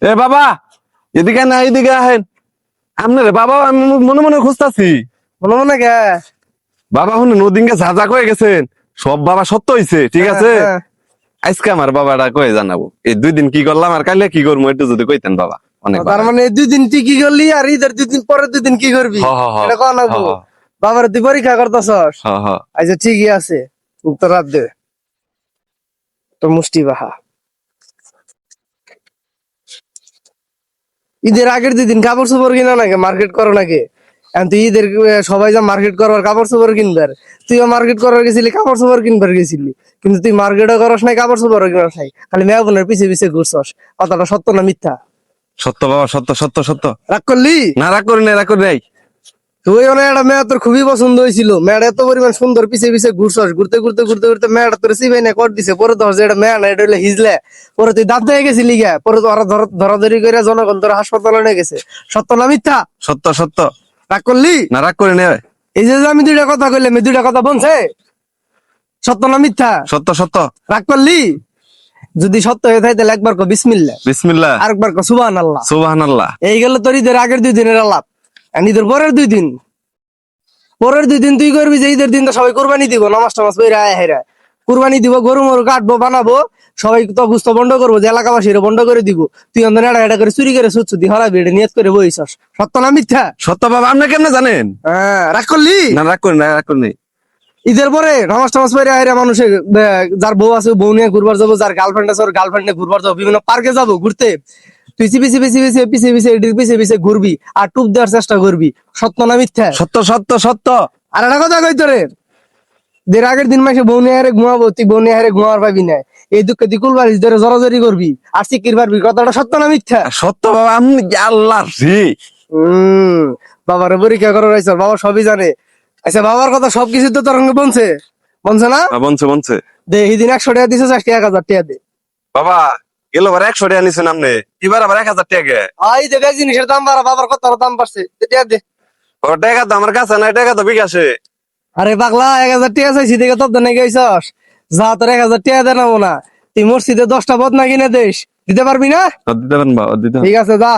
এ বাবা, এদিকে না এদিকে আহেন। আপনারে বাবা আমি মনে মনে খুঁজতাছি। মনে মনে গে বাবা শুনে নদীকে ঝাঁঝা কয়ে গেছেন, সব বাবা সত্য হইছে, ঠিক আছে। আজকে আমার বাবাটা কয়ে জানাবো এই 2 দিন কি করলাম আর কাইলে কি করবো একটু যদি কইতেন বাবা। অনেক তার মানে এই 2 দিন তুই কি করলি আর ঈদের 2 দিন পরে 2 দিন কি করবি হ হ হ এটা কন হ হ বাবার তুই পরীক্ষা করতেছস। হ হ। আচ্ছা ঠিকই আছে, উত্তর রাত দে তো মুষ্টি বাহা। ঈদের আগের 2 দিন কাপড় চোপড় কিনা নাকি মার্কেট করো নাকি? এখন তুই ঈদের সবাই যা মার্কেট করবার কাপড় চোপড় কিনবার, তুইও মার্কেট করার গেছিলি কাপড় চোপড় কিনবার গেছিলি, কিন্তু তুই মার্কেটও করস নাই কাপড় চোপড়ও কিনস নাই, খালি মেয়া বোনের পিছে পিছে ঘুরছস। কথাটা সত্য না মিথ্যা? সত্য বাবা, সত্য সত্য সত্য। রাগ করলি? না রাগ করি নাই, রাগ করি নাই। তুই অনেক একটা মেয়া তোর খুবই পছন্দ হয়েছিল, মেয়েটা এত পরিমাণ সুন্দর, পিছে পিছে ঘুরছস, ঘুরতে ঘুরতে ঘুরতে ঘুরতে মেয়েটা তোর সিবাই না কর দিছে, পরে ধর যে এটা মেয়া না এটা হইলে হিজলে, পরে তুই দাঁত হয়ে গেছিলি গা, পরে তো ওরা ধরাধরি করে জনগণ তোর হাসপাতালে নিয়ে গেছে। সত্য না মিথ্যা? সত্য সত্য। রাগ করলি? না রাগ করি নাই। এই যে আমি 2টা কথা কইলাম, এই 2টা কথা বলছে সত্য না মিথ্যা? সত্য সত্য। রাগ করলি? যদি সত্য হয়ে থাকে তাহলে একবার কো বিসমিল্লাহ, বিসমিল্লাহ, আরেকবার কো সুবহানাল্লাহ। সুবহানাল্লাহ। এই গেল তোর ঈদের আগের 2 দিনের আলাপ। আর ঈদের পরের 2 দিন, পরের 2 দিন তুই করবি যে ঈদের দিন তো সবাই কুরবানি দিব, নামাজ টামাজ পড়ে আয় হেরা কুরবানি দিব, গরু মরু কাটবো, বানাবো, সবাই তো গুস্ত বন্ধ করবো, যে এলাকাবাসীরা বন্ধ করে দিব, তুই অন্ধ এটা এটা করে চুরি করে সুচ্ছু দি হরাবি, এটা নিয়ত করে বইছস। সত্য না মিথ্যা? সত্য বাবা, আপনি কেমনে জানেন? হ্যাঁ, রাগ করলি? না রাগ করি নাই, রাগ করি নাই। ঈদের পরে নামাজ টামাজ পড়ে আয় মানুষের যার বউ আছে বউ নিয়ে ঘুরবার যাবো, যার গার্লফ্রেন্ড আছে ওর গার্লফ্রেন্ড নিয়ে ঘুরবার যাবো, বিভিন্ন পার্কে যাবো ঘুরতে, তুই পিছে পিছে পিছে পিছে পিছে এটির পিছে পিছে ঘুরবি আর টুপ দেওয়ার চেষ্টা করবি। সত্য না মিথ্যা? সত্য সত্য সত্য। আর একটা কথা কই তোরে, দের আগের দিন মাসে বউ নিয়ে হারে ঘুমাবো, তুই বউ নিয়ে হারে ঘুমাবার পাবি না, এই দুঃখে তুই কুলবারিস ধরে জড়াজড়ি করবি আর চিকির পারবি। কথাটা সত্য না মিথ্যা? সত্য বাবা, আপনি আল্লাহ রে। বাবার পরীক্ষা করে রয়েছ, বাবা সবই জানে। আচ্ছা বাবার কথা সবকিছু তো তোর সঙ্গে বলছে, বলছে না? বলছে বলছে। দে এই দিন 100 টাকা দিছিস, আজকে 1000 টাকা দে। বাবা গেল বার 100 টাকা নিছেন আপনি, এবার আবার 1000 টাকা। আই দেখ জিনিসের দাম বাড়া, বাবার কত দাম বাড়ছে, টাকা দে। ও টাকা তো আমার কাছে নাই, টাকা তো বিকাশে। আরে পাগলা, 1000 টাকা চাইছি দেখে তব দেনে গেছস, যা তোর 1000 টাকা দেনাবো না, তুই মসজিদে 10টা বদনা কিনে দিস, দিতে পারবি না? দিতে পারেন বাবা, দিতে। ঠিক আছে যা।